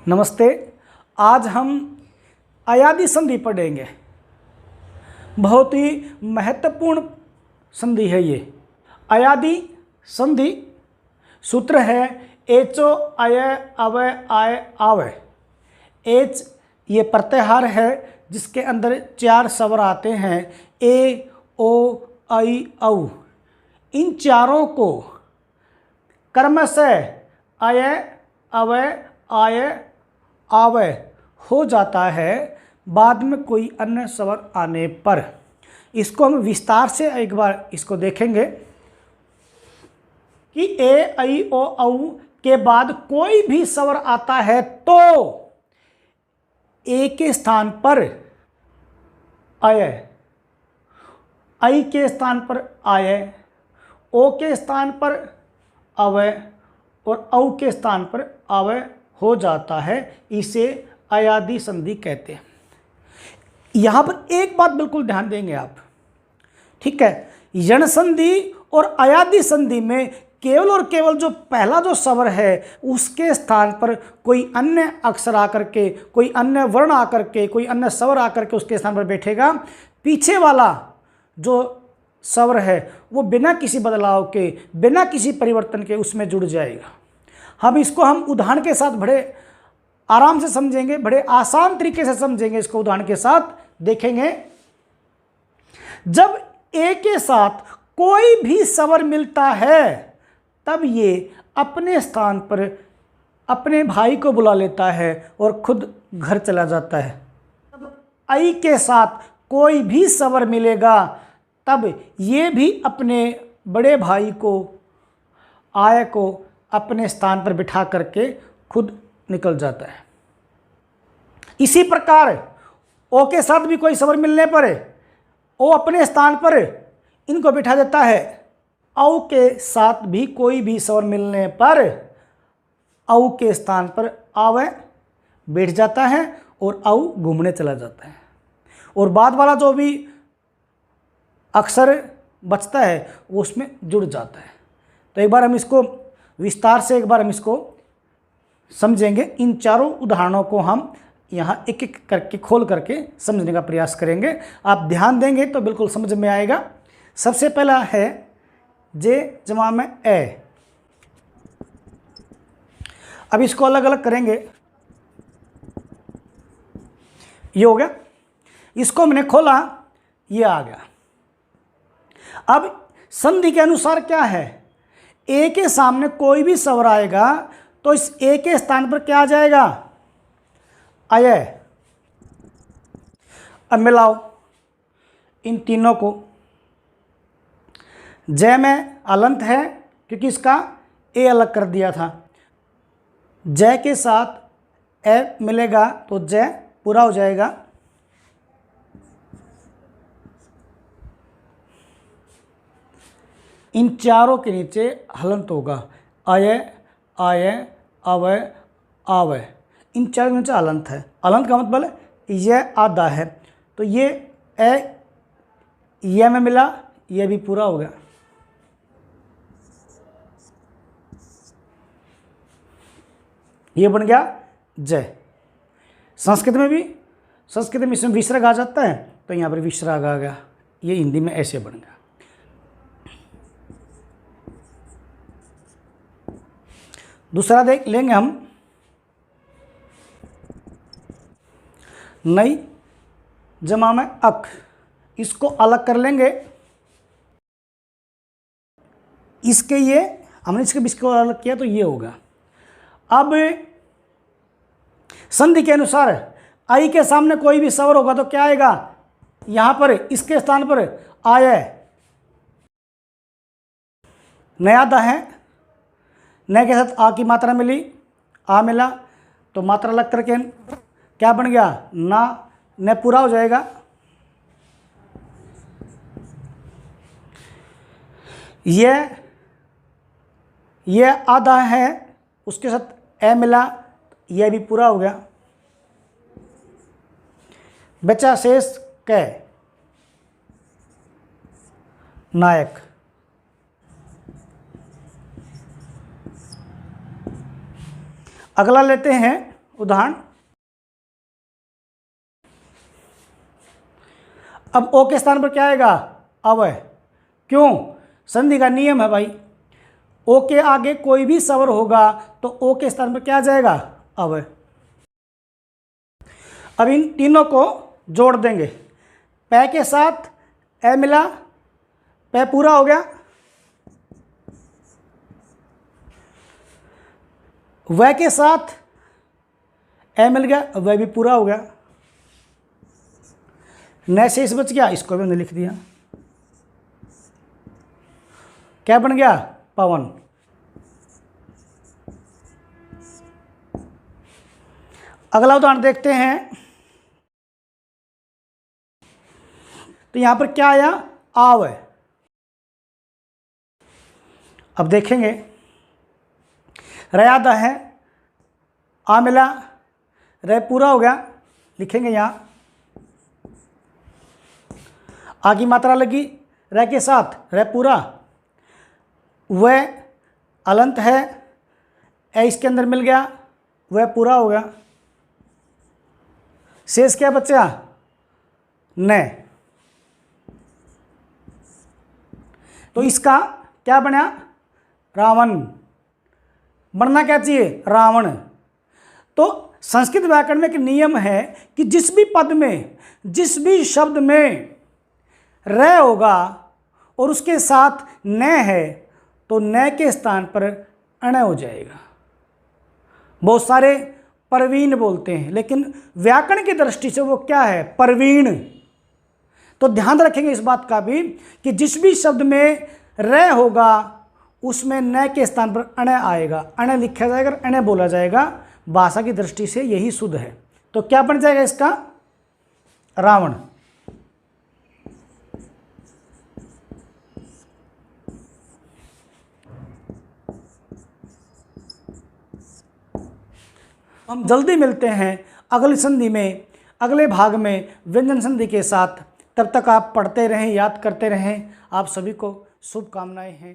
नमस्ते। आज हम अयादी संधि पढ़ेंगे। बहुत ही महत्वपूर्ण संधि है ये। अयादी संधि सूत्र है एचो अय अवय आय आवय। एच ये प्रत्याहार है जिसके अंदर 4 स्वर आते हैं, ए ओ ऐ औ। इन चारों को क्रमशः अय अवय आय आवय हो जाता है बाद में कोई अन्य स्वर आने पर। इसको हम विस्तार से एक बार इसको देखेंगे कि ए ऐ ओ औ के बाद कोई भी स्वर आता है तो ए के स्थान पर अय, ऐ के स्थान पर आय, ओ के स्थान पर अवय और औ के स्थान पर आवय हो जाता है। इसे अयादी संधि कहते हैं। यहां पर एक बात बिल्कुल ध्यान देंगे आप, ठीक है। यण संधि और अयादी संधि में केवल और केवल जो पहला जो स्वर है उसके स्थान पर कोई अन्य अक्षर आकर के, कोई अन्य वर्ण आकर के, कोई अन्य स्वर आकर के उसके स्थान पर बैठेगा। पीछे वाला जो स्वर है वो बिना किसी बदलाव के, बिना किसी परिवर्तन के उसमें जुड़ जाएगा। हम उदाहरण के साथ बड़े आराम से समझेंगे, बड़े आसान तरीके से समझेंगे। इसको उदाहरण के साथ देखेंगे। जब ए के साथ कोई भी स्वर मिलता है तब ये अपने स्थान पर अपने भाई को बुला लेता है और खुद घर चला जाता है। जब ऐ के साथ कोई भी स्वर मिलेगा तब ये भी अपने बड़े भाई को, आय को अपने स्थान पर बिठा करके खुद निकल जाता है। इसी प्रकार ओ के साथ भी कोई स्वर मिलने पर ओ अपने स्थान पर इनको बिठा देता है। औ के साथ भी कोई भी स्वर मिलने पर औ के स्थान पर आवय बैठ जाता है और औ घूमने चला जाता है और बाद वाला जो भी अक्षर बचता है वो उसमें जुड़ जाता है। तो एक बार हम इसको विस्तार से समझेंगे। इन चारों उदाहरणों को हम यहाँ एक एक करके खोल करके समझने का प्रयास करेंगे। आप ध्यान देंगे तो बिल्कुल समझ में आएगा। सबसे पहला है जे जमा में ए। अब इसको अलग अलग करेंगे। ये हो गया, इसको मैंने खोला, ये आ गया। अब संधि के अनुसार क्या है, ए के सामने कोई भी स्वर आएगा तो इस ए के स्थान पर क्या आ जाएगा, अय। अब मिलाओ इन तीनों को। जय में अलंत है क्योंकि इसका ए अलग कर दिया था। जय के साथ ए मिलेगा तो जय पूरा हो जाएगा। इन चारों के नीचे हलंत होगा, अय आय अवय आवय। इन चारों के नीचे अलंत है। अलंत का मतलब यह आधा है तो ये ए ये में मिला, ये भी पूरा हो गया। ये बन गया जय। संस्कृत में इसमें विसर्ग आ जाता है तो यहाँ पर विसर्ग आ गया। ये हिंदी में ऐसे बन गया। दूसरा देख लेंगे हम, नई जमा में अक। इसको अलग कर लेंगे। इसके ये हमने इसके बीच को अलग किया तो ये होगा। अब संधि के अनुसार आई के सामने कोई भी स्वर होगा तो क्या आएगा, यहां पर इसके स्थान पर आय। नया दा है, न के साथ आ की मात्रा मिली, आ मिला तो मात्रा लग करके क्या बन गया, ना, न पूरा हो जाएगा। ये आधा है, उसके साथ ए मिला, यह भी पूरा हो गया। बचा शेष कै, नायक। अगला लेते हैं उदाहरण, अब ओ के स्थान पर क्या आएगा? अवय। क्यों? संधि का नियम है भाई, ओ के आगे कोई भी स्वर होगा तो ओ के स्थान पर क्या आ जाएगा? अवय। अब इन तीनों को जोड़ देंगे, पै के साथ ए मिला, पै पूरा हो गया, वह के साथ ए मिल गया, वह भी पूरा हो गया, न शेष बच गया, इसको भी हमने लिख दिया, क्या बन गया? पवन। अगला उदाहरण देखते हैं, तो यहां पर क्या आया? आव है। अब देखेंगे, रयादा है, आ मिला, रे पूरा हो गया, लिखेंगे यहां, आ की मात्रा लगी, रे के साथ रे पूरा, वह अलंत है, ए इसके अंदर मिल गया, वह पूरा हो गया, शेष क्या बचा? न। तो इसका क्या बना? रावण। बनना क्या चाहिए? रावण। तो संस्कृत व्याकरण में एक नियम है कि जिस भी पद में, जिस भी शब्द में र होगा और उसके साथ न है तो न के स्थान पर अण हो जाएगा। बहुत सारे प्रवीण बोलते हैं, लेकिन व्याकरण की दृष्टि से वो क्या है? प्रवीण। तो ध्यान रखेंगे इस बात का भी कि जिस भी शब्द में र होगा उसमें न के स्थान पर अण आएगा, अण लिखा जाएगा, अण बोला जाएगा। भाषा की दृष्टि से यही शुद्ध है। तो क्या बन जाएगा इसका? रावण। हम जल्दी मिलते हैं अगली संधि में, अगले भाग में व्यंजन संधि के साथ। तब तक आप पढ़ते रहें, याद करते रहें। आप सभी को शुभकामनाएं हैं।